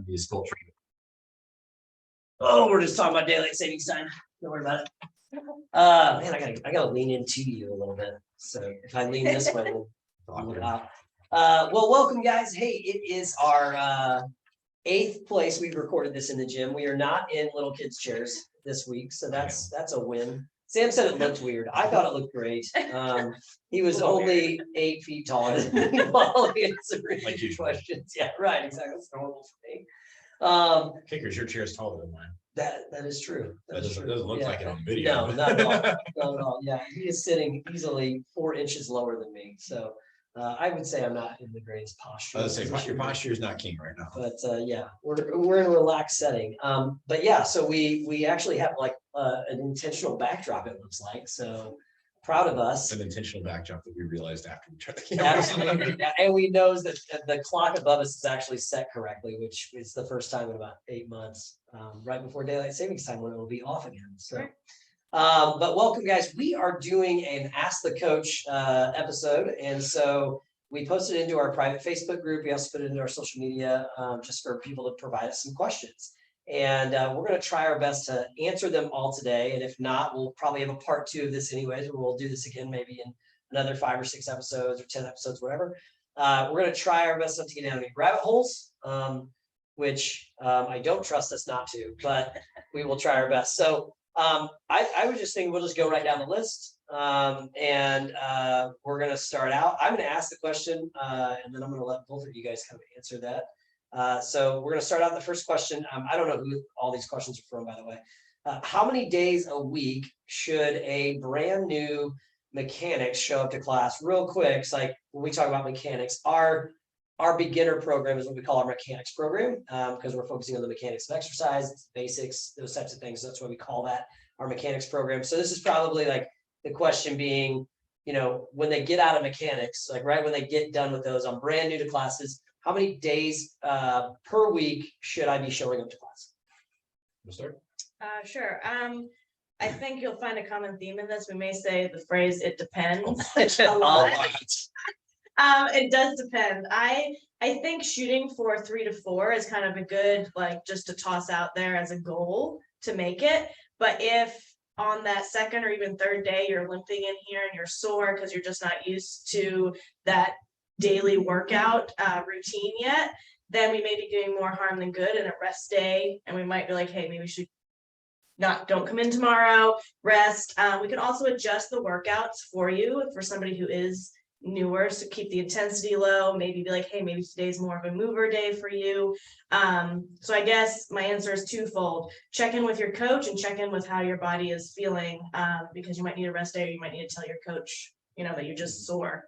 Be a sculpture. Oh, we're just talking about daylight savings time. Don't worry about it. Man, I gotta lean into you a little bit. So if I lean this way, well, welcome guys. Hey, it is our 8th place we've recorded this in the gym. We are not in little kids' chairs this week, so that's a win. Sam said it looked weird. I thought it looked great. He was only 8 feet taller than me while answering Like usual. questions. Yeah, right, exactly. That's normal for me. Kickers, your chair is taller than mine. That is true. That doesn't look Yeah. like it on the video. No, not at all. Not at all. Yeah, he is sitting easily 4 inches lower than me. So I would say I'm not in the greatest posture. I was saying your posture is not king right now. But yeah, we're in a relaxed setting. But yeah, so we actually have like an intentional backdrop, it looks like. So proud of us. An intentional backdrop that we realized after we turned the camera. Absolutely. And we know that the clock above us is actually set correctly, which is the first time in about 8 months, right before daylight savings time when it will be off again. So, but welcome guys. We are doing an Ask the Coach episode. And so we posted it into our private Facebook group. We also put it into our social media just for people to provide us some questions. And we're going to try our best to answer them all today. And if not, we'll probably have a part 2 of this anyways, where we'll do this again, maybe in another 5 or 6 episodes or 10 episodes, whatever. We're going to try our best not to get down any rabbit holes, which I don't trust us not to, but we will try our best. So I would just think we'll just go right down the list. And we're going to start out. I'm going to ask the question and then I'm going to let both of you guys kind of answer that. So we're going to start out the first question. I don't know who all these questions are from, by the way. How many days a week should a brand new mechanic show up to class? Real quick, it's like when we talk about mechanics, our beginner program is what we call our mechanics program because we're focusing on the mechanics of exercise, basics, those types of things. So that's why we call that our mechanics program. So this is probably like the question being, you know, when they get out of mechanics, like right when they get done with those, I'm brand new to classes. How many days per week should I be showing up to class? We'll start. Sure. I think you'll find a common theme in this. We may say the phrase "it depends" A lot. It does depend. I think shooting for 3 to 4 is kind of a good, like, just to toss out there as a goal to make it. But if on that second or even third day you're limping in here and you're sore because you're just not used to that daily workout routine yet, then we may be doing more harm than good in a rest day, and we might be like, hey, maybe we should don't come in tomorrow, rest. We can also adjust the workouts for you for somebody who is newer, so keep the intensity low, maybe be like, hey, maybe today's more of a mover day for you. So I guess my answer is twofold. Check in with your coach and check in with how your body is feeling, because you might need a rest day, or you might need to tell your coach, you know, that you're just sore.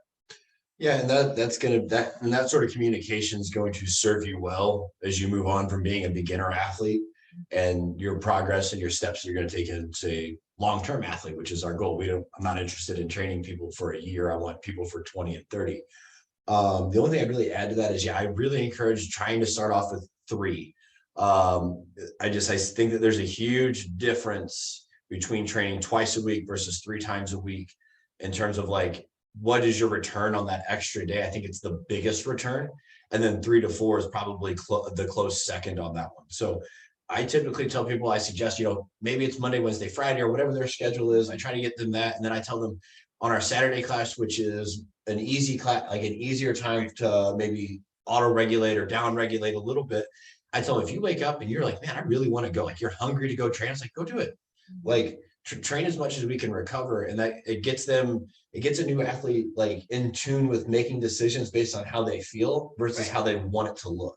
Yeah, and that sort of communication is going to serve you well as you move on from being a beginner athlete, and your progress and your steps you're going to take into a long-term athlete, which is our goal. I'm not interested in training people for a year. I want people for 20 and 30. The only thing I'd really add to that is, I really encourage trying to start off with 3. I think that there's a huge difference between training twice a week versus 3 times a week in terms of like, what is your return on that extra day? I think it's the biggest return. And then 3 to 4 is probably the close second on that one. So I typically tell people, I suggest, maybe it's Monday, Wednesday, Friday, or whatever their schedule is. I try to get them that. And then I tell them on our Saturday class, which is an easy class, like an easier time to maybe auto regulate or down regulate a little bit. I tell them, if you wake up and you're like, man, I really want to go, like you're hungry to go train, it's like, go do it. Like train as much as we can recover. And that it gets a new athlete like in tune with making decisions based on how they feel versus how they want it to look.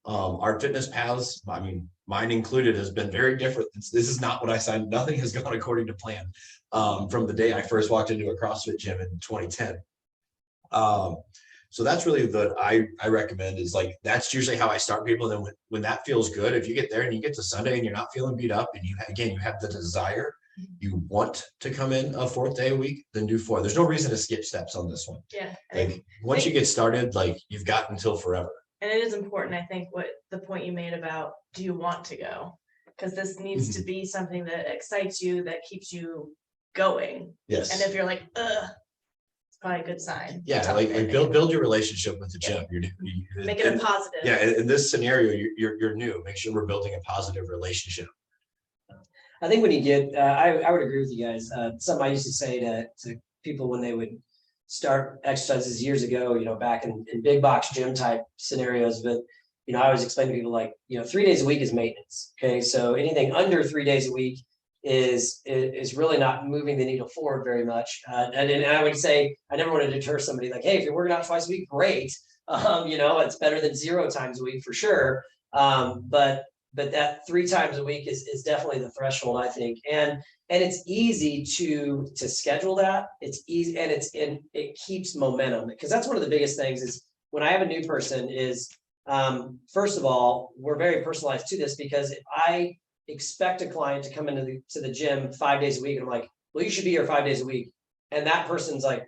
Our fitness paths, I mean, mine included, has been very different. This is not what I signed. Nothing has gone according to plan from the day I first walked into a CrossFit gym in 2010. So that's really I recommend is like, that's usually how I start people. And then when that feels good, if you get there and you get to Sunday and you're not feeling beat up and you have the desire, you want to come in a 4th day a week, then do 4. There's no reason to skip steps on this one. Yeah. Like once you get started, like you've got until forever. And it is important, I think, what the point you made about, do you want to go? Because this needs to be something that excites you, that keeps you going. Yes. And if you're like, ugh, probably a good sign. Yeah, like build your relationship with the gym. Make it a positive. Yeah, in this scenario, you're new. Make sure we're building a positive relationship. I think when you get, I would agree with you guys. Something I used to say to people when they would start exercises years ago, back in big box gym type scenarios. But, I always explain to people like, 3 days a week is maintenance. Okay. So anything under 3 days a week is really not moving the needle forward very much. And I would say, I never want to deter somebody like, hey, if you're working out twice a week, great. It's better than 0 times a week for sure. But that 3 times a week is definitely the threshold, I think. And it's easy to schedule that. It's easy and it keeps momentum, because that's one of the biggest things is when I have a new person is, first of all, we're very personalized to this, because if I expect a client to come into the gym 5 days a week, and I'm like, well, you should be here 5 days a week. And that person's like,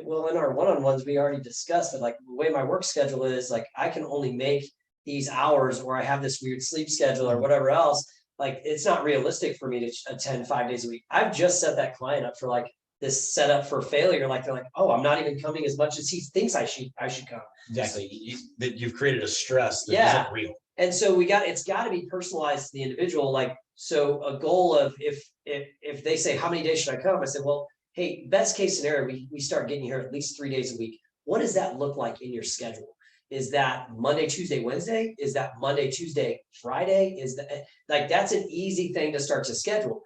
well, in our one-on-ones, we already discussed that, like, the way my work schedule is, like, I can only make these hours, or I have this weird sleep schedule or whatever else. Like, it's not realistic for me to attend 5 days a week. I've just set that client up for like this setup for failure. Like, they're like, oh, I'm not even coming as much as he thinks I should come. Exactly. That you've created a stress that isn't real. And so it's got to be personalized to the individual. Like, so a goal of if they say, how many days should I come? I said, well, hey, best case scenario, we start getting here at least 3 days a week. What does that look like in your schedule? Is that Monday, Tuesday, Wednesday? Is that Monday, Tuesday, Friday? Is that like, that's an easy thing to start to schedule.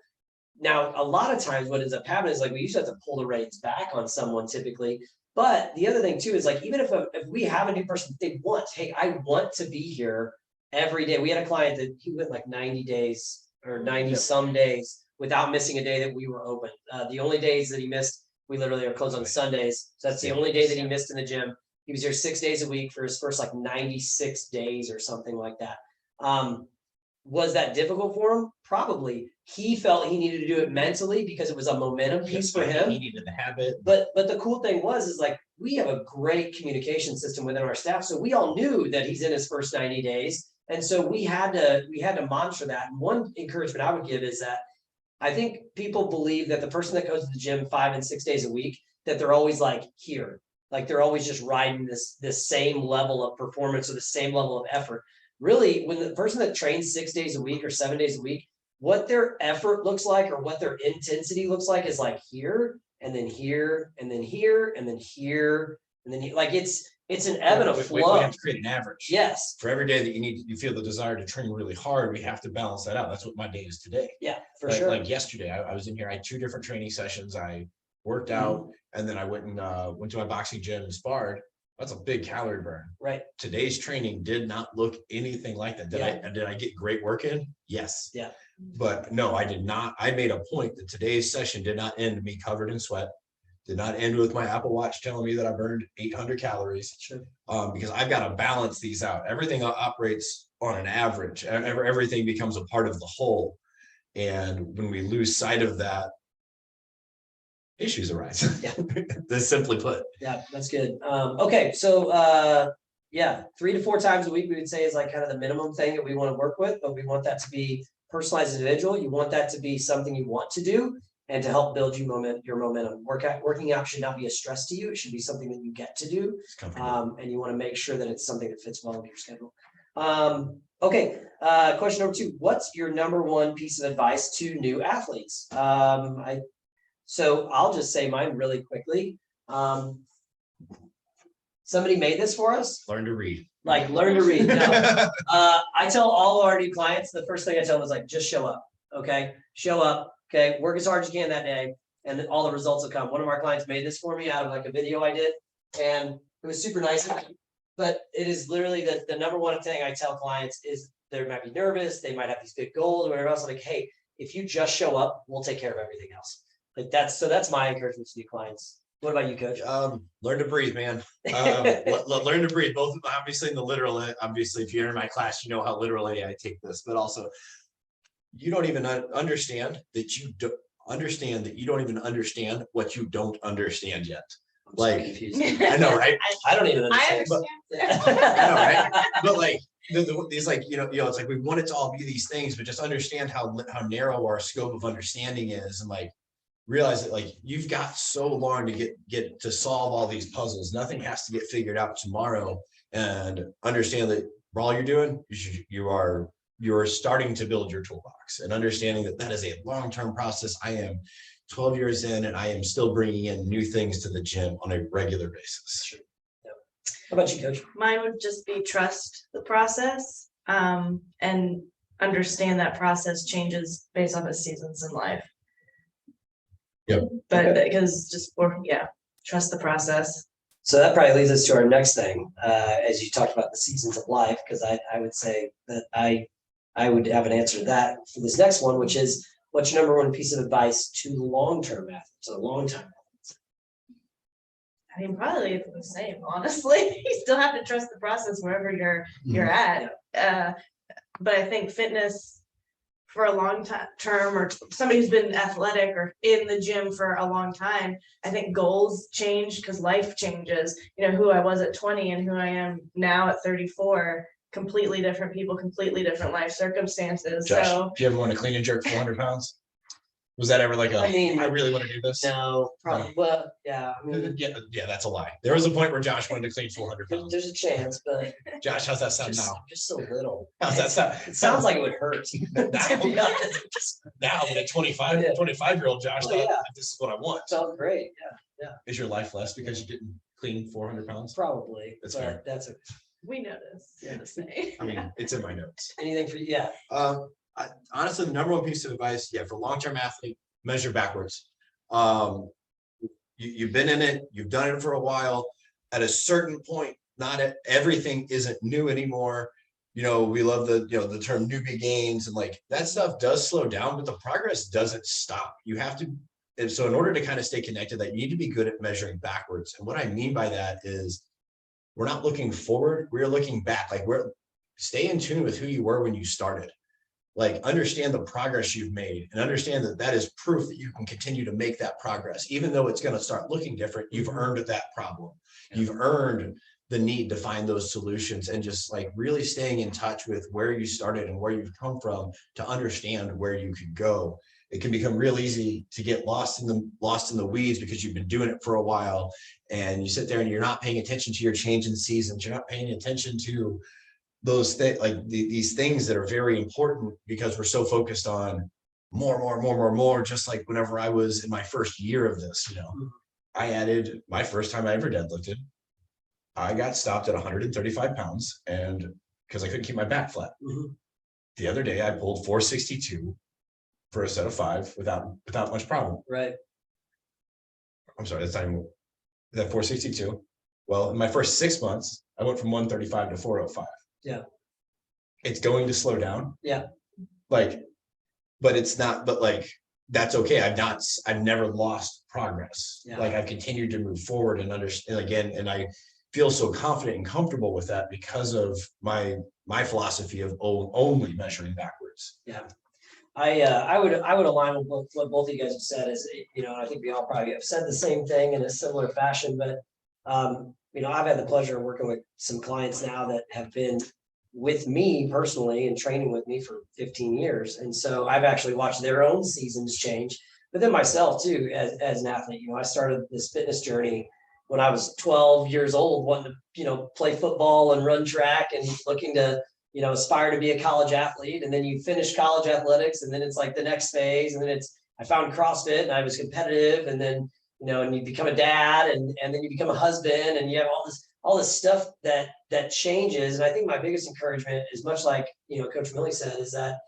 Now, a lot of times what ends up happening is like, we usually have to pull the reins back on someone typically. But the other thing too is like, even if we have a new person, they want, hey, I want to be here every day. We had a client that he went like 90 days or 90 some days without missing a day that we were open. The only days that he missed, we literally are closed on Sundays. So that's the only day that he missed in the gym. He was here 6 days a week for his first like 96 days or something like that. Was that difficult for him? Probably. He felt he needed to do it mentally because it was a momentum piece for him. He needed the habit. But the cool thing is like, we have a great communication system within our staff. So we all knew that he's in his first 90 days. And so we had to monitor that. And one encouragement I would give is that I think people believe that the person that goes to the gym 5 and 6 days a week, that they're always like here. Like they're always just riding this same level of performance or the same level of effort. Really, when the person that trains 6 days a week or 7 days a week, what their effort looks like or what their intensity looks like is like here and then here and then here and then here and then here. Like it's an ebb and a flow. We have to create an average. Yes. For every day that you feel the desire to train really hard, we have to balance that out. That's what my day is today. Yeah, for sure. Like yesterday, I was in here. I had 2 different training sessions. I worked out, and then I went to my boxing gym and sparred. That's a big calorie burn. Right. Today's training did not look anything like that. Did I get great work in? Yes. Yeah. But no, I did not. I made a point that today's session did not end me covered in sweat. Did not end with my Apple Watch telling me that I burned 800 calories. Sure. Because I've got to balance these out. Everything operates on an average. Everything becomes a part of the whole. And when we lose sight of that, issues arise. Yeah. That's simply put. Yeah, that's good. Okay, so 3 to 4 times a week we would say is like kind of the minimum thing that we want to work with, but we want that to be personalized individual. You want that to be something you want to do and to help build your momentum. Working out should not be a stress to you. It should be something that you get to do. And you want to make sure that it's something that fits well into your schedule. Okay, question number 2. What's your number 1 piece of advice to new athletes? So I'll just say mine really quickly. Somebody made this for us. Learn to read. Like learn to read. No. I tell all our new clients, the first thing I tell them is like, just show up. Okay. Show up. Okay. Work as hard as you can that day. And then all the results will come. One of our clients made this for me out of like a video I did. And it was super nice. But it is literally the number 1 thing I tell clients is they might be nervous. They might have these big goals or whatever else. I'm like, hey, if you just show up, we'll take care of everything else. Like that's my encouragement to new clients. What about you, Coach? Learn to breathe, man. Learn to breathe. Both obviously in the literal. Obviously, if you're in my class, you know how literally I take this. But also, you don't even understand that you don't understand that you don't even understand what you don't understand yet. Like, I know, right? I don't even understand. I know, right? But like these, like it's like we want it to all be these things, but just understand how narrow our scope of understanding is, and like. realize that like you've got so long to get to solve all these puzzles. Nothing has to get figured out tomorrow, and understand that all you're doing is you're starting to build your toolbox, and understanding that that is a long-term process. I am 12 years in, and I am still bringing in new things to the gym on a regular basis. How about you, Coach? Mine would just be trust the process, and understand that process changes based on the seasons in life. Yep. But because trust the process. So that probably leads us to our next thing, as you talked about the seasons of life, because I would say that I would have an answer to that for this next one, which is, what's your number one piece of advice to long-term athletes, or long-time athletes? I mean, probably the same, honestly. You still have to trust the process wherever you're at. But I think fitness for a long term, or somebody who's been athletic or in the gym for a long time, I think goals change because life changes. You know, who I was at 20 and who I am now at 34, completely different people, completely different life circumstances. Josh, So do you ever want to clean and jerk 400 pounds? Was that ever like I really want to do this? No, probably, but yeah, I mean, Yeah, that's a lie. There was a point where Josh wanted to clean 400 pounds. there's a chance, but Josh, how's that sound now? just so little. How's that sound? It sounds like it would hurt. To be honest, it just Now, when a 25-year-old Josh Oh, thought, yeah. this is what I want. felt great. Yeah, Is your life less because you didn't clean 400 pounds? probably. That's but fair. That's we notice. You're the same. I mean, it's in my notes. anything for you. Yeah. Honestly, the number one piece of advice, for long-term athlete, measure backwards. You've been in it, you've done it for a while. At a certain point, not everything isn't new anymore. You know, we love the term newbie gains, and like that stuff does slow down, but the progress doesn't stop. You have to, and so in order to kind of stay connected, that you need to be good at measuring backwards. And what I mean by that is, we're not looking forward, we're looking back. Like stay in tune with who you were when you started. Like, understand the progress you've made, and understand that that is proof that you can continue to make that progress. Even though it's going to start looking different, you've earned that problem. You've earned the need to find those solutions, and just like really staying in touch with where you started and where you've come from to understand where you could go. It can become real easy to get lost in the weeds because you've been doing it for a while, and you sit there and you're not paying attention to your change in seasons. You're not paying attention to those things, like these things that are very important, because we're so focused on more. Just like whenever I was in my first year of this, I added my first time I ever deadlifted. I got stopped at 135 pounds, and because I couldn't keep my back flat. The other day I pulled 462 for a set of 5 without much problem. Right. I'm sorry, that's not even that 462. Well, in my first 6 months, I went from 135 to 405. Yeah. It's going to slow down. Yeah. But that's okay. I've never lost progress. Yeah. Like, I've continued to move forward and understand again. And I feel so confident and comfortable with that because of my philosophy of only measuring backwards. Yeah. I would align with what both of you guys have said. Is, I think we all probably have said the same thing in a similar fashion, but I've had the pleasure of working with some clients now that have been with me personally and training with me for 15 years. And so I've actually watched their own seasons change, but then myself too, as an athlete. I started this fitness journey when I was 12 years old, wanting to, play football and run track and looking to, aspire to be a college athlete. And then you finish college athletics, and then it's like the next phase. And then I found CrossFit and I was competitive, and then and you become a dad, and then you become a husband, and you have all this stuff that changes. And I think my biggest encouragement is much like, Coach Millie said, is that,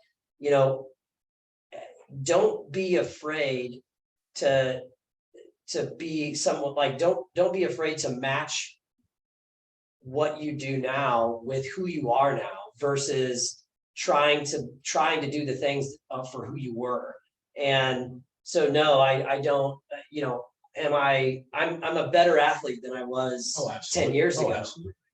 don't be afraid to be somewhat like, don't be afraid to match what you do now with who you are now, versus trying to do the things for who you were. And so, no, I don't, I'm a better athlete than I was 10 years ago.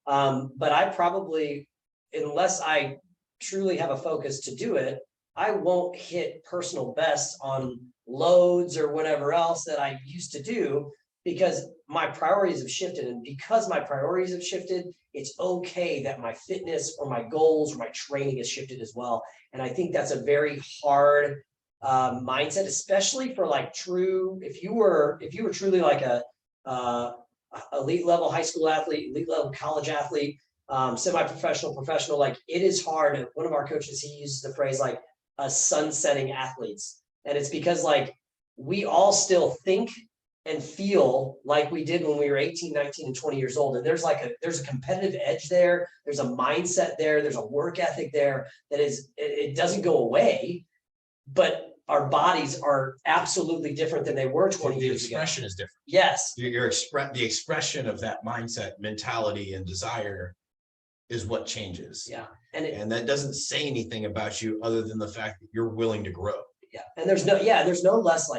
But I probably, unless I truly have a focus to do it, I won't hit personal bests on loads or whatever else that I used to do, because my priorities have shifted. And because my priorities have shifted, it's okay that my fitness or my goals or my training has shifted as well. And I think that's a very hard mindset, especially for like if you were truly like a elite level high school athlete, elite level college athlete, semi-professional, professional, like it is hard. One of our coaches, he uses the phrase like sunsetting athletes. And it's because like we all still think and feel like we did when we were 18, 19, and 20 years old. And there's a competitive edge there. There's a mindset there. There's a work ethic there that it doesn't go away, but our bodies are absolutely different than they were 20 years ago. The expression is different. Yes. The expression of that mindset, mentality, and desire is what changes. Yeah. And that doesn't say anything about you other than the fact that you're willing to grow. Yeah. And there's no less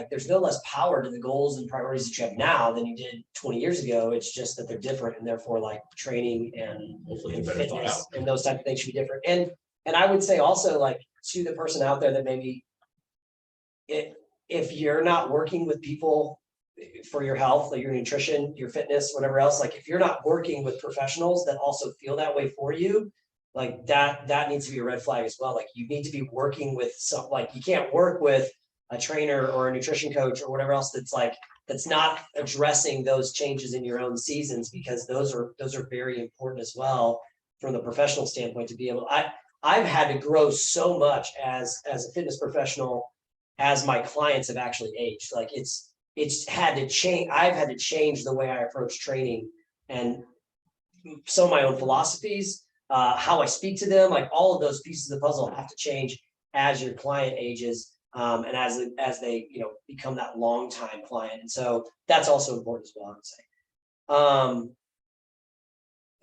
power to the goals and priorities that you have now than you did 20 years ago. It's just that they're different, and therefore like training and fitness and those type of things should be different. And I would say also, like, to the person out there that maybe if you're not working with people for your health, like your nutrition, your fitness, whatever else, like if you're not working with professionals that also feel that way for you, like that needs to be a red flag as well. Like you need to be working with like you can't work with a trainer or a nutrition coach or whatever else that's not addressing those changes in your own seasons, because those are very important as well from the professional standpoint to be able. I've had to grow so much as a fitness professional as my clients have actually aged. Like it's had to change. I've had to change the way I approach training and some of my own philosophies, how I speak to them, like all of those pieces of the puzzle have to change as your client ages, and as they become that long time client. And so that's also important as well, I would say.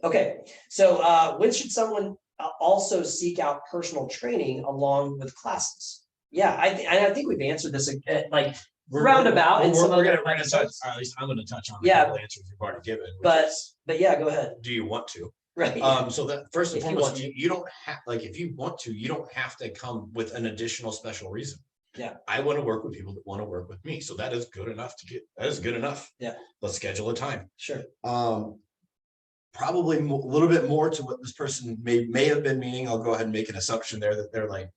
Okay, so when should someone also seek out personal training along with classes? Yeah, I think we've answered this like roundabout. We're gonna touch. At least I'm gonna touch on the answers you've already given. But yeah, go ahead. Do you want to? Right. So that first and foremost, you don't have, like, if you want to, you don't have to come with an additional special reason. Yeah. I want to work with people that want to work with me. So that is good enough that is good enough. Yeah. Let's schedule a time. Sure. Probably a little bit more to what this person may have been meaning. I'll go ahead and make an assumption there that they're like,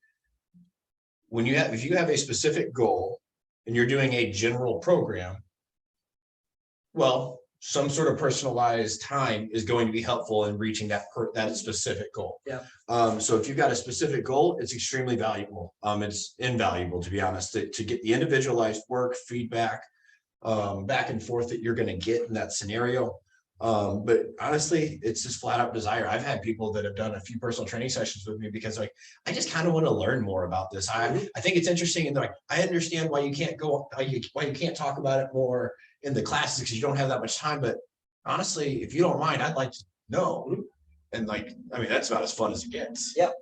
if you have a specific goal and you're doing a general program, well, some sort of personalized time is going to be helpful in reaching that specific goal. Yeah. So if you've got a specific goal, it's extremely valuable. It's invaluable, to be honest, to get the individualized work, feedback, back and forth that you're going to get in that scenario. But honestly, it's just flat out desire. I've had people that have done a few personal training sessions with me because like, I just kind of want to learn more about this. I think it's interesting. And like, I understand why you can't why you can't talk about it more in the classes because you don't have that much time. But honestly, if you don't mind, I'd like to know. And like, I mean, that's about as fun as it gets. Yep.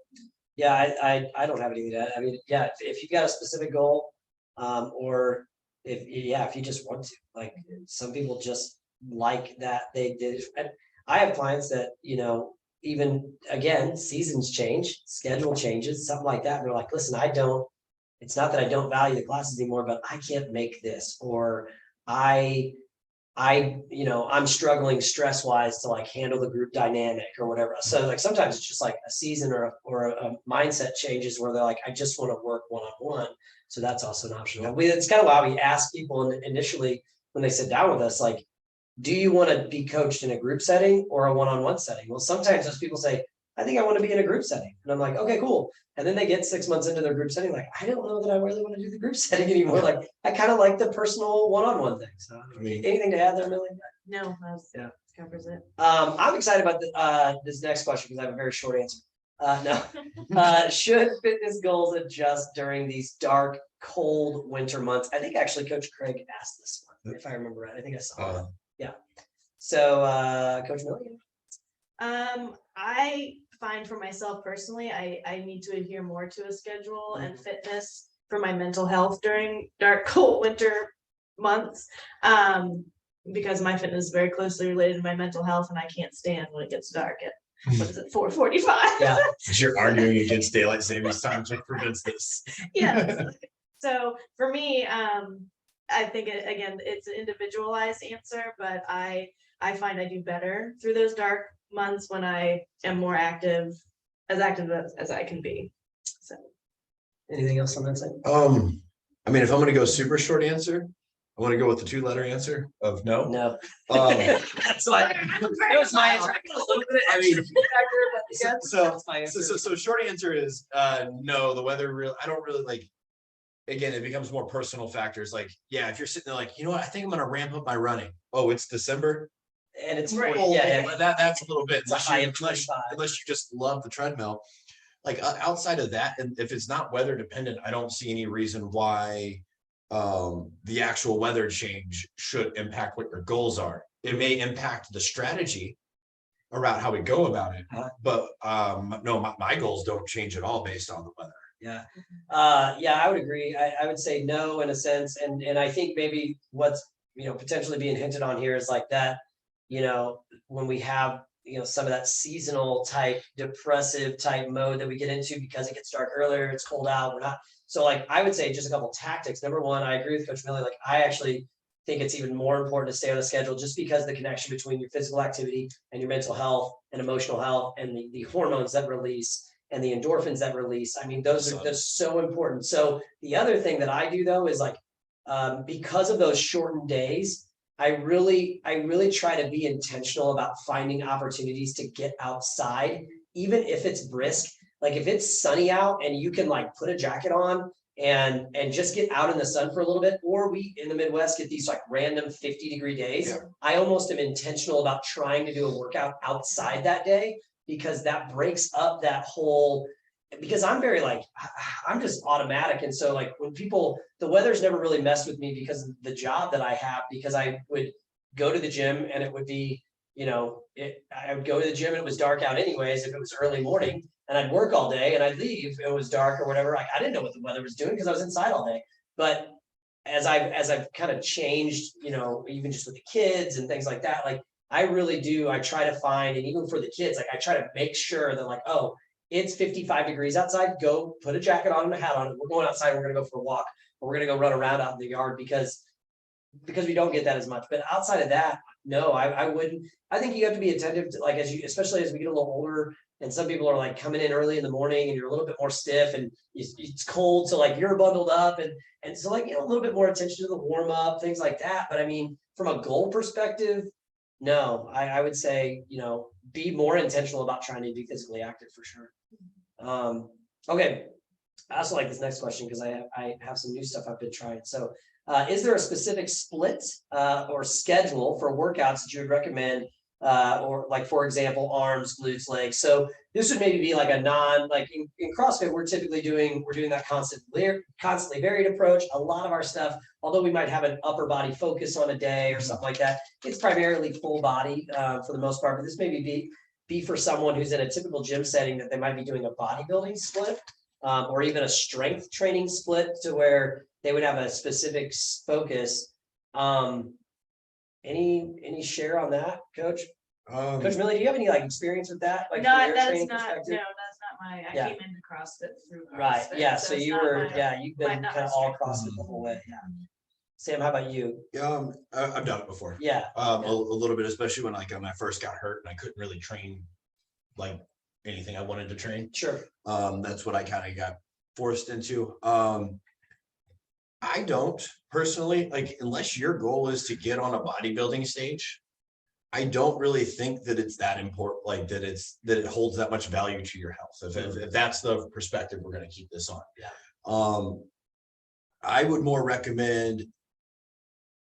Yeah. I don't have anything to add. I mean, yeah, if you've got a specific goal, or if you just want to, like, some people just like that they did. And I have clients that, even again, seasons change, schedule changes, something like that. And they're like, listen, it's not that I don't value the classes anymore, but I can't make this, or I'm struggling stress wise to like handle the group dynamic or whatever. So like, sometimes it's just like a season or a mindset changes where they're like, I just want to work one-on-one. So that's also an option. It's kind of why we ask people initially when they sit down with us, like, do you want to be coached in a group setting or a one-on-one setting? Well, sometimes those people say, I think I want to be in a group setting. And I'm like, okay, cool. And then they get 6 months into their group setting, like, I don't know that I really want to do the group setting anymore. Like, I kind of like the personal one-on-one thing. So anything to add there, Millie? No, covers it. I'm excited about this next question because I have a very short answer. No. Should fitness goals adjust during these dark, cold winter months? I think actually Coach Craig asked this one, if I remember right. I think I saw it. Yeah. So, Coach Millie? I find for myself personally, I need to adhere more to a schedule and fitness for my mental health during dark, cold winter months. Because my fitness is very closely related to my mental health, and I can't stand when it gets dark at 4:45. Yeah. You're arguing against daylight savings time, which prevents this. Yes. So for me, I think it's an individualized answer, but I find I do better through those dark months when I am more active as I can be. So Anything else on that side? I mean, if I'm gonna go super short answer, I want to go with the 2-letter answer of no. No. Um, That's why it was my answer. I got a little bit of I mean, extra factor, but yeah, so- that's my answer. so short answer is no. The weather real. I don't really like. Again, it becomes more personal factors. Like, yeah, if you're sitting there, like, you know what, I think I'm gonna ramp up my running. Oh, it's December. And it's Right. yeah, yeah. Well, that's a little bit. It's a high of 25. Unless you just love the treadmill. Like outside of that, and if it's not weather dependent, I don't see any reason why the actual weather change should impact what your goals are. It may impact the strategy around how we go about it, but no, my goals don't change at all based on the weather. Yeah. Yeah, I would agree. I would say no in a sense. And I think maybe what's, potentially being hinted on here is like that, when we have, some of that seasonal type, depressive type mode that we get into because it gets dark earlier, it's cold out, we're not. So like, I would say just a couple tactics. Number one, I agree with Coach Millie. Like, I actually think it's even more important to stay on a schedule just because the connection between your physical activity and your mental health and emotional health and the hormones that release and the endorphins that release. I mean, those are so important. So the other thing that I do though is like, because of those shortened days, I really try to be intentional about finding opportunities to get outside, even if it's brisk. Like if it's sunny out and you can like put a jacket on and just get out in the sun for a little bit, or we in the Midwest get these like random 50-degree days. Yeah. I almost am intentional about trying to do a workout outside that day because that breaks up that whole, because I'm very like, I'm just automatic. And so like when the weather's never really messed with me because of the job that I have, because I would go to the gym and it would be, I would go to the gym and it was dark out anyways, if it was early morning, and I'd work all day and I'd leave, it was dark or whatever. Like I didn't know what the weather was doing because I was inside all day. But as I've kind of changed, even just with the kids and things like that, like I really do, I try to find, and even for the kids, like I try to make sure that like, oh, it's 55 degrees outside, go put a jacket on and a hat on. We're going outside, we're gonna go for a walk, or we're gonna go run around out in the yard because we don't get that as much. But outside of that, no, I wouldn't. I think you have to be attentive to, like, especially as we get a little older, and some people are like coming in early in the morning and you're a little bit more stiff and it's cold. So like you're bundled up and so like, a little bit more attention to the warm up, things like that. But I mean, from a goal perspective, no, I would say, be more intentional about trying to be physically active for sure. Okay. I also like this next question because I have some new stuff I've been trying. So is there a specific split or schedule for workouts that you would recommend? Or like, for example, arms, glutes, legs. So this would maybe be like a in CrossFit, we're doing that constantly varied approach. A lot of our stuff, although we might have an upper body focus on a day or something like that, it's primarily full body for the most part. But this maybe be for someone who's in a typical gym setting that they might be doing a bodybuilding split or even a strength training split to where they would have a specific focus. Any share on that, Coach? Coach Millie, do you have any like experience with that? Like no, that's not my, I came into CrossFit through CrossFit. Right, yeah, so you were, you've been kind of all CrossFit the whole way, yeah. Sam, how about you? I've done it before. Yeah. A little bit, especially when like when I first got hurt and I couldn't really train like anything I wanted to train. Sure. That's what I kind of got forced into. I don't personally, like, unless your goal is to get on a bodybuilding stage, I don't really think that it's that important, like that it holds that much value to your health. If that's the perspective we're going to keep this on. Yeah. I would more recommend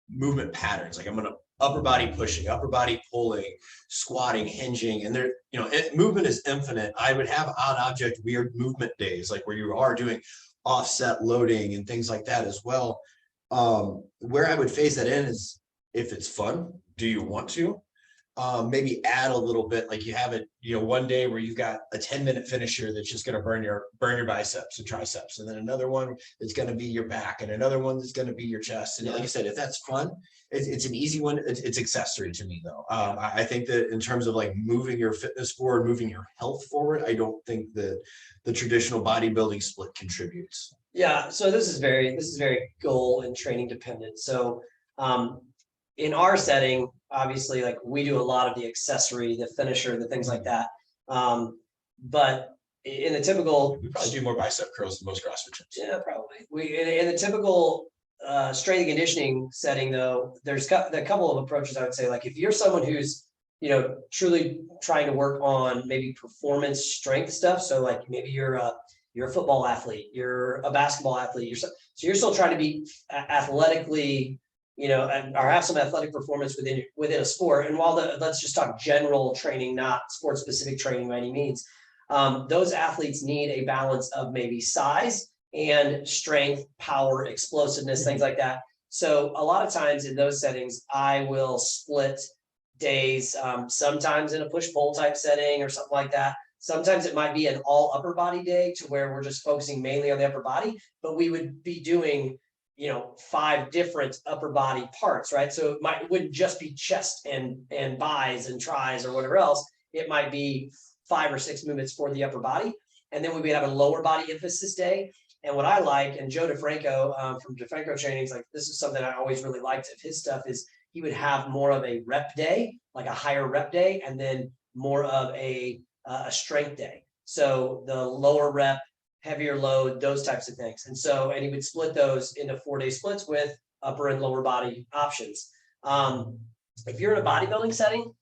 movement patterns. Like I'm going to upper body pushing, upper body pulling, squatting, hinging, and there, movement is infinite. I would have on object weird movement days, like where you are doing offset loading and things like that as well. Where I would phase that in is if it's fun, do you want to? Maybe add a little bit, like you have it, one day where you've got a 10-minute finisher that's just going to burn your biceps and triceps, and then another one that's going to be your back, and another one that's going to be your chest. And like I said, if that's fun, it's an easy one. It's accessory to me though. I think that in terms of like moving your fitness forward, moving your health forward, I don't think that the traditional bodybuilding split contributes. Yeah, so this is very goal and training dependent. So in our setting, obviously, like we do a lot of the accessory, the finisher, the things like that. But in the typical, We probably do more bicep curls than most CrossFit gyms. yeah, probably. In the typical strength and conditioning setting, though, there's a couple of approaches I would say. Like if you're someone who's, truly trying to work on maybe performance strength stuff. So like maybe you're a football athlete, you're a basketball athlete, so you're still trying to be athletically, or have some athletic performance within a sport. And while let's just talk general training, not sport specific training by any means. Those athletes need a balance of maybe size and strength, power, explosiveness, things like that. So a lot of times in those settings, I will split days, sometimes in a push-pull type setting or something like that. Sometimes it might be an all upper body day to where we're just focusing mainly on the upper body, but we would be doing, 5 different upper body parts, right? So it wouldn't just be chest and bis and tris or whatever else. It might be 5 or 6 movements for the upper body. And then we would have a lower body emphasis day. And what I like, and Joe DeFranco from DeFranco Trainings, like this is something I always really liked of his stuff, is he would have more of a rep day, like a higher rep day, and then more of a strength day. So the lower rep, heavier load, those types of things. And he would split those into 4-day splits with upper and lower body options. If you're in a bodybuilding setting,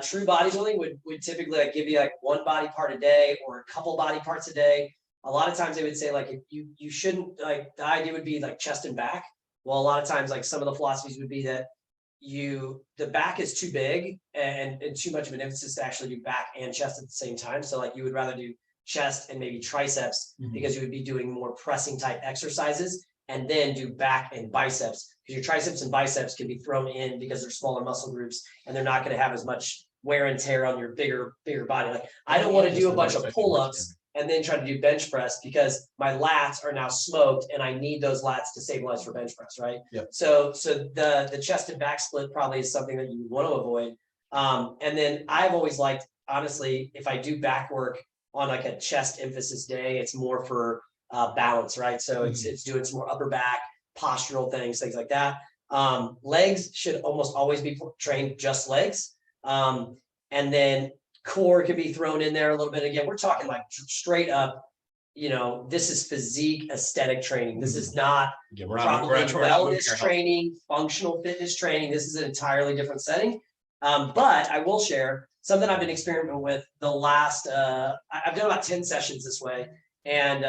true bodybuilding would typically give you like 1 body part a day or a couple body parts a day. A lot of times they would say like if you shouldn't, like the idea would be like chest and back. Well, a lot of times like some of the philosophies would be that the back is too big and too much of an emphasis to actually do back and chest at the same time. So like you would rather do chest and maybe triceps because you would be doing more pressing type exercises and then do back and biceps, because your triceps and biceps can be thrown in because they're smaller muscle groups and they're not going to have as much wear and tear on your bigger body. Like I don't want to do a bunch of pull-ups and then try to do bench press because my lats are now smoked and I need those lats to stabilize for bench press, right? Yep. So the chest and back split probably is something that you want to avoid. And then I've always liked, honestly, if I do back work on like a chest emphasis day, it's more for balance, right? So it's doing some more upper back, postural things like that. Legs should almost always be trained just legs. And then core could be thrown in there a little bit. Again, we're talking like straight up, this is physique aesthetic training. This is not probably wellness training, functional fitness training. This is an entirely different setting. But I will share something I've been experimenting with the last, I've done about 10 sessions this way, and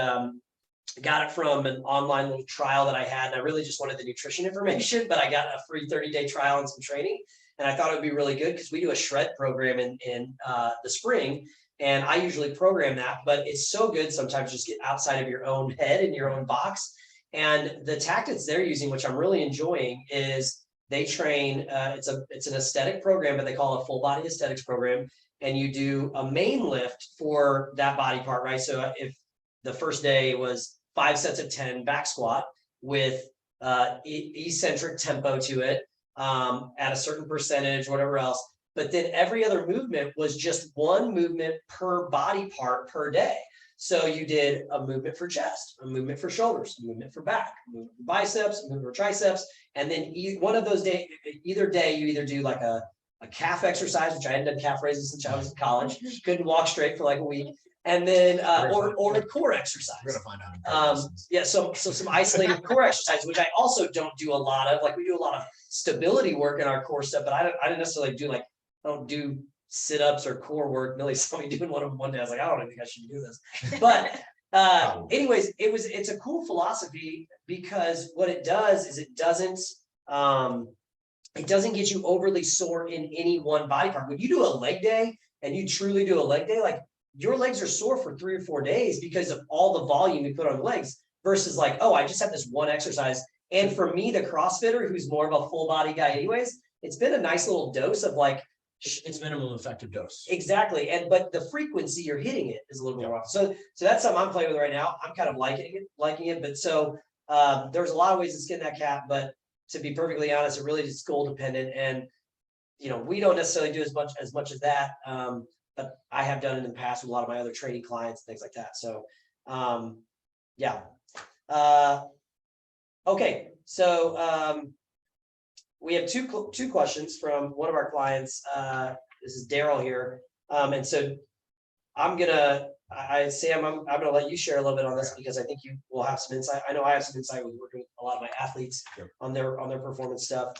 got it from an online little trial that I had. And I really just wanted the nutrition information, but I got a free 30-day trial and some training. And I thought it would be really good because we do a shred program in the spring. And I usually program that, but it's so good sometimes just get outside of your own head and your own box. And the tactics they're using, which I'm really enjoying, is they train, it's an aesthetic program, but they call it a full body aesthetics program. And you do a main lift for that body part, right? So if the first day was 5 sets of 10 back squat with eccentric tempo to it, at a certain percentage, whatever else. But then every other movement was just 1 movement per body part per day. So you did a movement for chest, a movement for shoulders, a movement for back, a movement for biceps, a movement for triceps. And then one of those days, either day, you either do like a calf exercise, which I hadn't done calf raises since I was in college, couldn't walk straight for like a week. And then, or a core exercise. We're gonna find out. Yeah, so some isolated core exercise, which I also don't do a lot of. Like we do a lot of stability work in our core stuff, but I didn't necessarily do I don't do sit-ups or core work. Millie saw me doing one of them one day. I was like, I don't think I should do this. But anyways, it's a cool philosophy because what it does is it doesn't get you overly sore in any one body part. When you do a leg day and you truly do a leg day, like your legs are sore for 3 or 4 days because of all the volume you put on the legs versus like, oh, I just have this one exercise. And for me, the CrossFitter, who's more of a full body guy anyways, it's been a nice little dose of like, it's minimum effective dose. Exactly. But the frequency you're hitting it is a little bit wrong. So that's something I'm playing with right now. I'm kind of liking it. But so there's a lot of ways to skin that cat, but to be perfectly honest, it really is goal dependent. And we don't necessarily do as much as that. But I have done it in the past with a lot of my other training clients and things like that. So, yeah. Okay. So, we have two questions from one of our clients. This is Daryl here. And so I'm going to Sam, I'm gonna let you share a little bit on this because I think you will have some insight. I know I have some insight with working with a lot of my athletes on their performance stuff.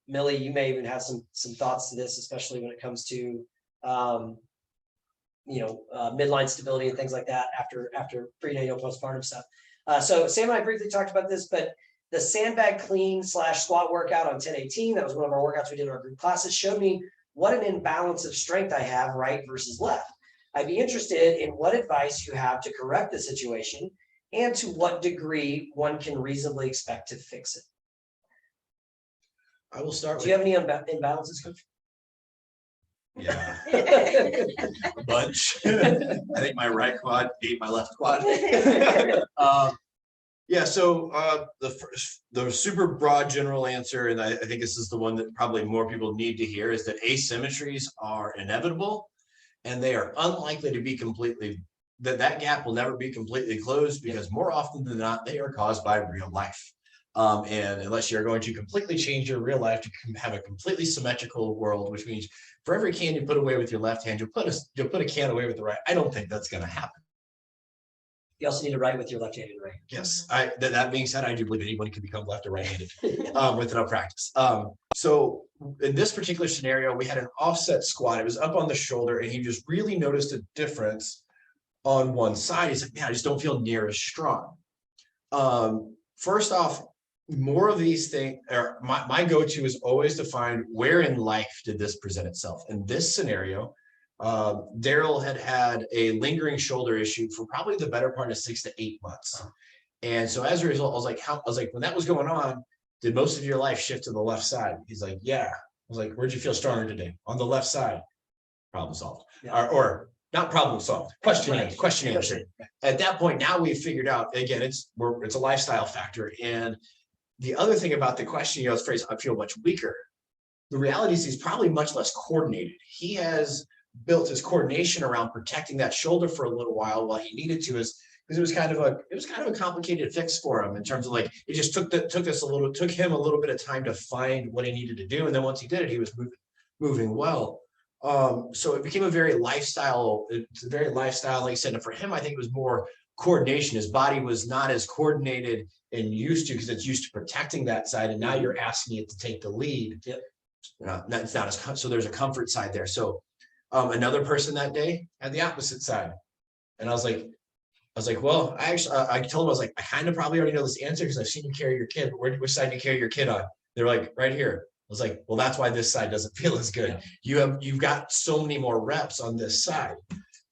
Millie, you may even have some thoughts to this, especially when it comes to midline stability and things like that after prenatal postpartum stuff. So Sam and I briefly talked about this, but the sandbag clean / squat workout on 10/18, that was one of our workouts we did in our group classes, showed me what an imbalance of strength I have right versus left. I'd be interested in what advice you have to correct the situation and to what degree one can reasonably expect to fix it. I will start Do you have any imbalances, Coach? Yeah, a bunch. I think my right quad ate my left quad. Yeah, so the super broad general answer, and I think this is the one that probably more people need to hear, is that asymmetries are inevitable and they are unlikely to be that gap will never be completely closed, because more often than not, they are caused by real life. And unless you're going to completely change your real life to have a completely symmetrical world, which means for every can you put away with your left hand, you'll put a can away with the right. I don't think that's going to happen. You also need to write with your left hand and right. Yes. That being said, I do believe anyone can become left or right-handed with enough practice. So in this particular scenario, we had an offset squat. It was up on the shoulder, and he just really noticed a difference on one side. He's like, man, I just don't feel near as strong. First off, more of these things, or my go-to is always to find where in life did this present itself. In this scenario, Daryl had a lingering shoulder issue for probably the better part of 6 to 8 months. And so as a result, I was like, when that was going on, did most of your life shift to the left side? He's like, yeah. I was like, where'd you feel stronger today? On the left side. Problem solved. Yeah. Or not problem solved. Question answered. At that point, now we've figured out, again, it's a lifestyle factor. And the other thing about the question, the phrase, I feel much weaker. The reality is he's probably much less coordinated. He has built his coordination around protecting that shoulder for a little while he needed to, because it was kind of a complicated fix for him, in terms of like, it just took him a little bit of time to find what he needed to do. And then once he did it, he was moving well. So it became a very lifestyle, like I said, and for him, I think it was more coordination. His body was not as coordinated and used to, because it's used to protecting that side. And now you're asking it to take the lead. Yep. It's not as, so there's a comfort side there. So another person that day had the opposite side. And I was like, well, I told him, I was like, I kind of probably already know this answer because I've seen you carry your kid, but which side do you carry your kid on? They're like, right here. I was like, well, that's why this side doesn't feel as good. Yeah. You've got so many more reps on this side,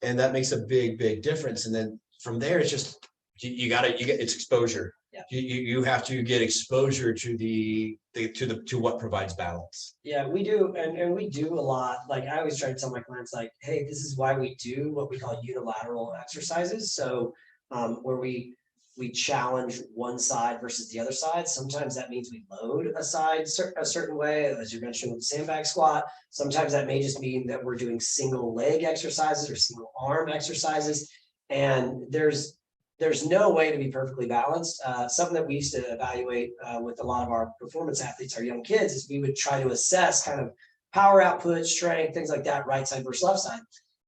and that makes a big difference. And then from there, it's just, it's exposure. Yeah. You have to get exposure to what provides balance. Yeah, we do. And we do a lot. Like I always try to tell my clients, like, hey, this is why we do what we call unilateral exercises. So where we challenge one side versus the other side. Sometimes that means we load a side a certain way, as you mentioned with the sandbag squat. Sometimes that may just mean that we're doing single leg exercises or single arm exercises. And there's no way to be perfectly balanced. Something that we used to evaluate with a lot of our performance athletes, our young kids, is we would try to assess kind of power output, strength, things like that, right side versus left side.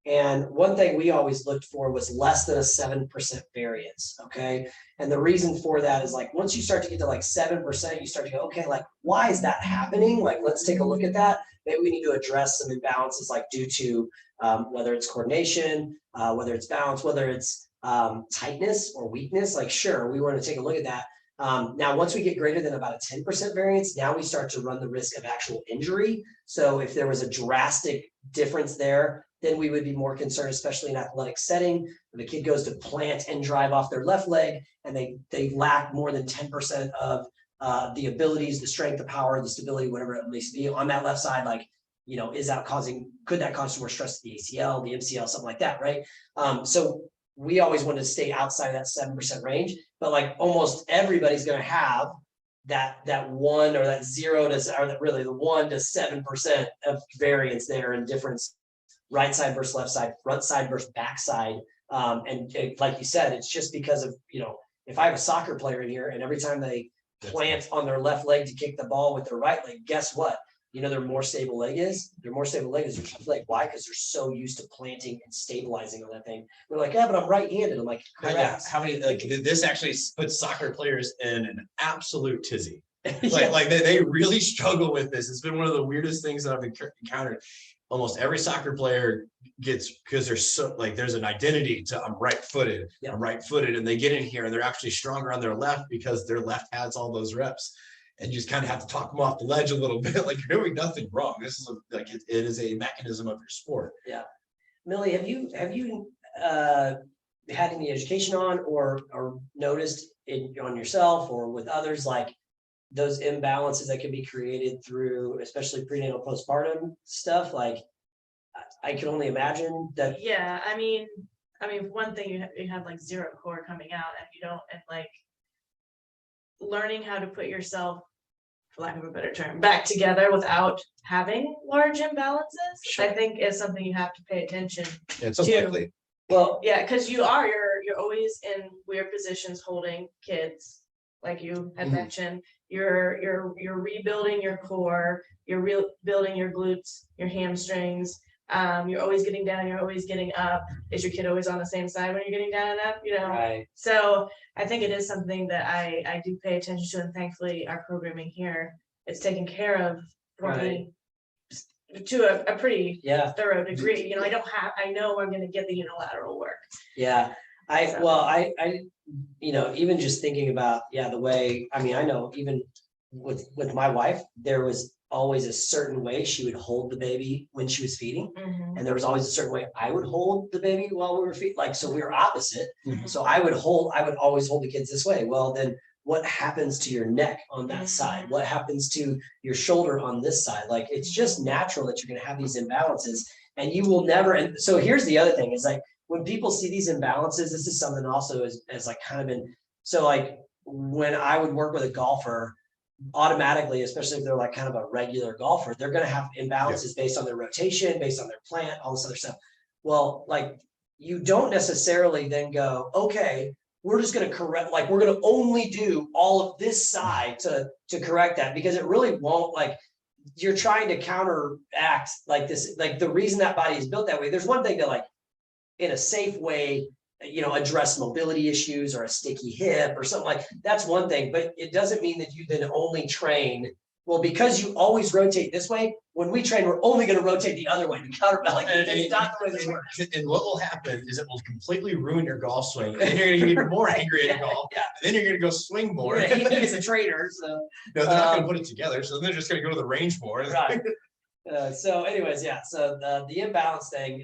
And one thing we always looked for was less than a 7% variance, okay? And the reason for that is, like, once you start to get to like 7%, you start to go, okay, like, why is that happening? Like, let's take a look at that. Maybe we need to address some imbalances, like due to whether it's coordination, whether it's balance, whether it's tightness or weakness. Like, sure, we want to take a look at that. Now, once we get greater than about a 10% variance, now we start to run the risk of actual injury. So if there was a drastic difference there, then we would be more concerned, especially in athletic setting. If a kid goes to plant and drive off their left leg and they lack more than 10% of the abilities, the strength, the power, the stability, whatever it may be on that left side, like, could that cause more stress to the ACL, the MCL, something like that, right? So we always wanted to stay outside of that 7% range, but like almost everybody's going to have that 1 or that 0 to, or really the 1 to 7% of variance there and difference, right side versus left side, front side versus back side. And like you said, it's just because of, if I have a soccer player in here and every time they plant on their left leg to kick the ball with their right leg, guess what? their more stable leg is? Their more stable leg is their left leg. Why? Because they're so used to planting and stabilizing on that thing. They're like, yeah, but I'm right-handed. I'm like, correct. How many, like, this actually puts soccer players in an absolute tizzy. Yeah. Like they really struggle with this. It's been one of the weirdest things that I've encountered. Almost every soccer player gets, because there's so, like, there's an identity to I'm right-footed, Yeah. I'm right-footed, and they get in here and they're actually stronger on their left because their left has all those reps. And you just kind of have to talk them off the ledge a little bit. Like, you're doing nothing wrong. This is like it is a mechanism of your sport. Yeah. Millie, have you had any education on or noticed on yourself or with others, like those imbalances that can be created through, especially prenatal postpartum stuff? Like, I can only imagine that. Yeah, I mean, one thing you have like zero core coming out, and you don't, and like learning how to put yourself, for lack of a better term, back together without having large imbalances, Sure. I think is something you have to pay attention. It's unlikely. Well, Yeah, because you're always in weird positions holding kids, like you had mentioned. You're rebuilding your core, you're rebuilding your glutes, your hamstrings. You're always getting down, you're always getting up. Is your kid always on the same side when you're getting down and up? right. So I think it is something that I do pay attention to, and thankfully our programming here, it's taken care of for me to a pretty thorough degree. I know I'm going to get the unilateral work. Yeah. I even just thinking about, the way, I know even with my wife, there was always a certain way she would hold the baby when she was feeding. And there was always a certain way I would hold the baby while we were feeding. Like, so we were opposite. So I would always hold the kids this way. Well, then what happens to your neck on that side? What happens to your shoulder on this side? Like, it's just natural that you're going to have these imbalances, and you will never. And so here's the other thing is, like, when people see these imbalances, this is something also as like kind of been, so like when I would work with a golfer, automatically, especially if they're like kind of a regular golfer, they're going to have imbalances based on their rotation, based on their plant, all this other stuff. Well, like, you don't necessarily then go, okay, we're just going to correct, like, we're going to only do all of this side to correct that, because it really won't, like, you're trying to counteract like this, like the reason that body is built that way. There's one thing to, like, in a safe way, address mobility issues or a sticky hip or something, like that's one thing, but it doesn't mean that you then only train. Well, because you always rotate this way, when we train, we're only going to rotate the other way to counterbalance. It's not the way this works. And what will happen is it will completely ruin your golf swing. And then you're going to get even more angry at golf. Yeah. And then you're going to go swing more. Yeah, he is a trainer, so No, they're not going to put it together. So they're just going to go to the range more. right. So anyways, so the imbalance thing,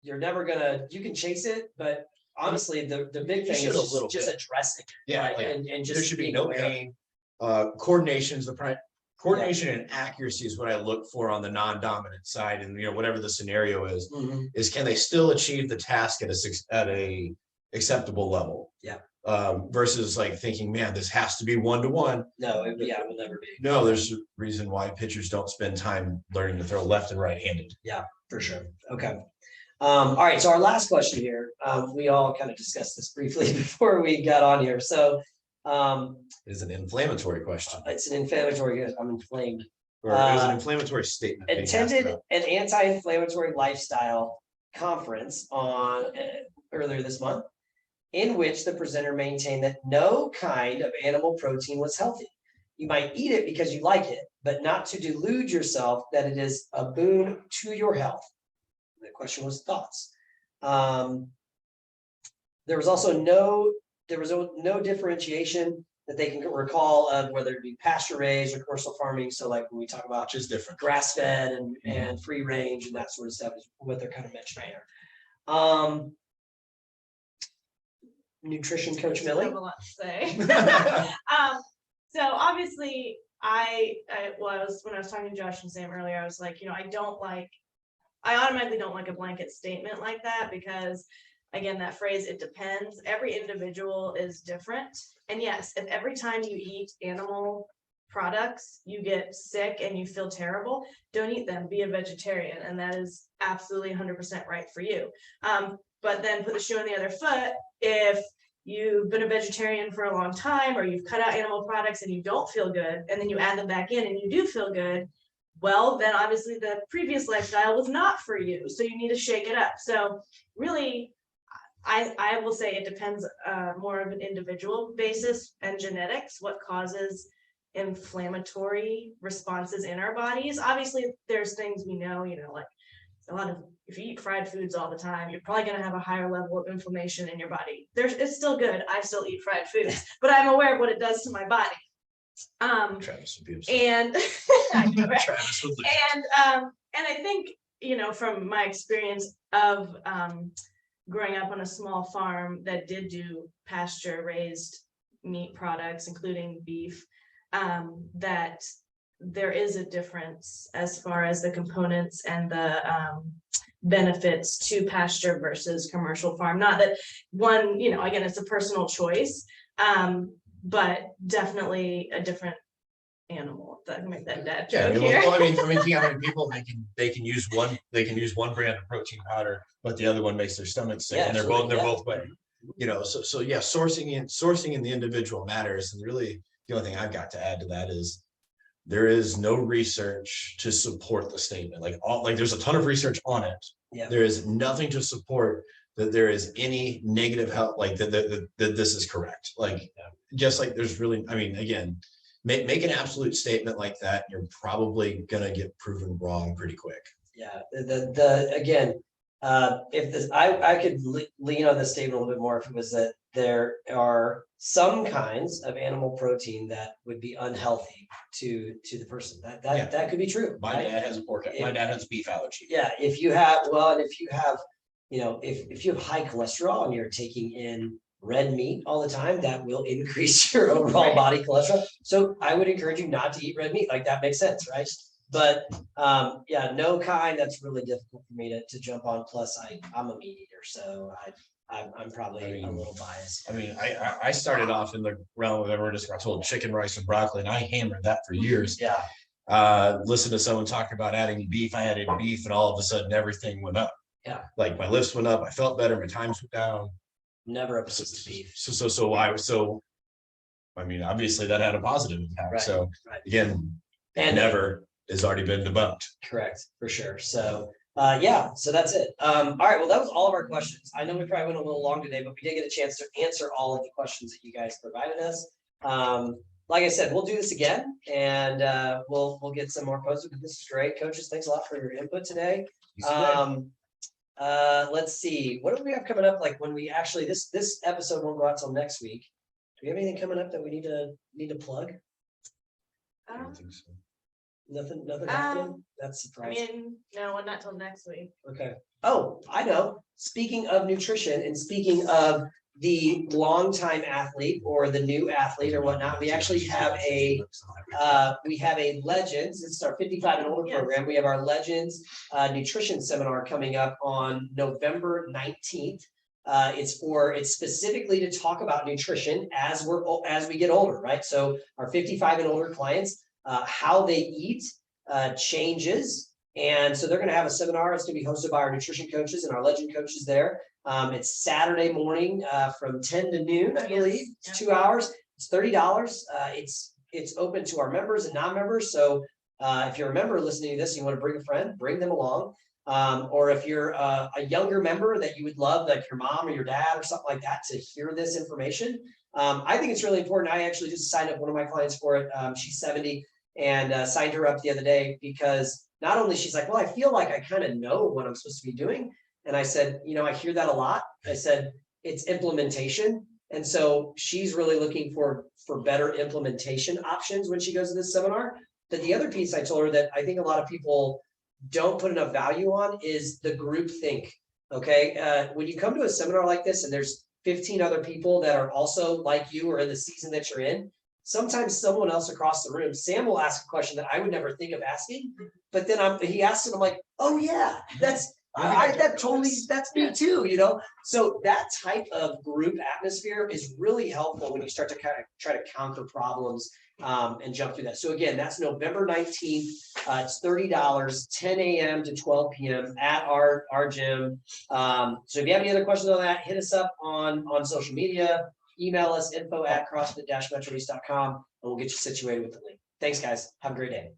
you're never gonna, you can chase it, but honestly, the big thing is just addressing it. Yeah, right? like, and just there should be no pain. Coordination is coordination and accuracy is what I look for on the non-dominant side, and whatever the scenario is, is can they still achieve the task at a acceptable level? Yeah. Versus like thinking, man, this has to be 1-to-1. No, it will never be. No, there's a reason why pitchers don't spend time learning to throw left and right-handed. Yeah, for sure. Okay. All right. So our last question here, we all kind of discussed this briefly before we got on here. So It's an inflammatory question. it's an inflammatory, I'm inflamed. Or it was an inflammatory statement. being asked Attended about. an anti-inflammatory lifestyle conference on earlier this month, in which the presenter maintained that no kind of animal protein was healthy. You might eat it because you like it, but not to delude yourself that it is a boon to your health. The question was thoughts. There was also no differentiation that they can recall of whether it be pasture raised or commercial farming. So like when we talk about Which is different. grass fed and free range and that sort of stuff is what they're kind of mentioning here. Nutrition coach Millie. I have a lot to say. So obviously when I was talking to Josh and Sam earlier, I was like, I automatically don't like a blanket statement like that, because again, that phrase, it depends. Every individual is different. And yes, if every time you eat animal products, you get sick and you feel terrible, don't eat them, be a vegetarian. And that is absolutely 100% right for you. But then put the shoe on the other foot. If you've been a vegetarian for a long time, or you've cut out animal products and you don't feel good, and then you add them back in and you do feel good, well, then obviously the previous lifestyle was not for you. So you need to shake it up. So really, I will say it depends more of an individual basis and genetics, what causes inflammatory responses in our bodies. Obviously, there's things we know, like a lot of, if you eat fried foods all the time, you're probably going to have a higher level of inflammation in your body. It's still good. I still eat fried foods, but I'm aware of what it does to my body. Travis would be upset. And Travis would lose. and I think, from my experience of growing up on a small farm that did do pasture raised meat products, including beef, that there is a difference as far as the components and the benefits to pasture versus commercial farm. Not that one, again, it's a personal choice, but definitely a different animal. If I can make that dad Yeah, joke here. well, I mean, think how many people they can use one brand of protein powder, but the other one makes their stomach sick, Yeah, and they're absolutely, both wet. So yeah, sourcing in the individual matters, and really the only thing I've got to add to that is there is no research to support the statement. There's a ton of research on it. Yeah. There is nothing to support that there is any negative health, that this is correct. Just like there's really, I mean, again, make an absolute statement like that, you're probably gonna get proven wrong pretty quick. Yeah, again, if this, I could lean on this statement a little bit more if it was that there are some kinds of animal protein that would be unhealthy to the person. That could be true. My right? dad has my dad has beef allergy. Yeah, if you have, if you have, if you have high cholesterol and you're taking in red meat all the time, that will increase your overall body cholesterol. So I would encourage you not to eat red meat. Like, that makes sense, right? But yeah, no kind, that's really difficult for me to jump on. Plus I'm a meat eater, so I'm probably a little biased. I mean, I started off in the realm of everyone just got told chicken, rice, and broccoli, and I hammered that for years. Yeah. Listen to someone talk about adding beef. I added beef, and all of a sudden everything went up. Yeah. Like my lifts went up, I felt better, my times went down. Never opposed to beef. So I mean, obviously that had a positive impact. Right, So right. again, And never has already been debunked. correct, for sure. So yeah, so that's it. All right, well, that was all of our questions. I know we probably went a little long today, but we did get a chance to answer all of the questions that you guys provided us. Like I said, we'll do this again, and we'll get some more posted. But this is great, coaches. Thanks a lot for your input today. Let's see, what do we have coming up? Like, when we actually, this episode won't go out till next week. Do we have anything coming up that we need to plug? I don't think so. Nothing happening? That's I surprising. mean, no, not till next week. Okay. Oh, I know. Speaking of nutrition and speaking of the longtime athlete or the new athlete or whatnot, we actually have a Legends. It's our 55 and older program. We have our Legends nutrition seminar coming up on November 19th. It's specifically to talk about nutrition as we get older, right? So our 55 and older clients, how they eat changes. And so they're going to have a seminar. It's going to be hosted by our nutrition coaches and our legend coaches there. It's Saturday morning from 10 to noon, I believe. It's 2 hours. It's $30. It's open to our members and non-members. So if you're a member listening to this, and you want to bring a friend, bring them along. Or if you're a younger member that you would love, like your mom or your dad or something like that, to hear this information. I think it's really important. I actually just signed up one of my clients for it. She's 70 and signed her up the other day because not only she's like, well, I feel like I kind of know what I'm supposed to be doing. And I said, I hear that a lot. I said, it's implementation. And so she's really looking for better implementation options when she goes to this seminar. But the other piece I told her that I think a lot of people don't put enough value on is the group think. Okay. When you come to a seminar like this and there's 15 other people that are also like you or in the season that you're in, sometimes someone else across the room, Sam will ask a question that I would never think of asking, but then he asks it, I'm like, oh yeah, that's me too, So that type of group atmosphere is really helpful when you start to kind of try to conquer problems and jump through that. So again, that's November 19th. It's $30, 10 a.m. to 12 p.m. at our gym. So if you have any other questions on that, hit us up on social media, email us info@crossfit-metroeast.com, and we'll get you situated with the link. Thanks, guys. Have a great day.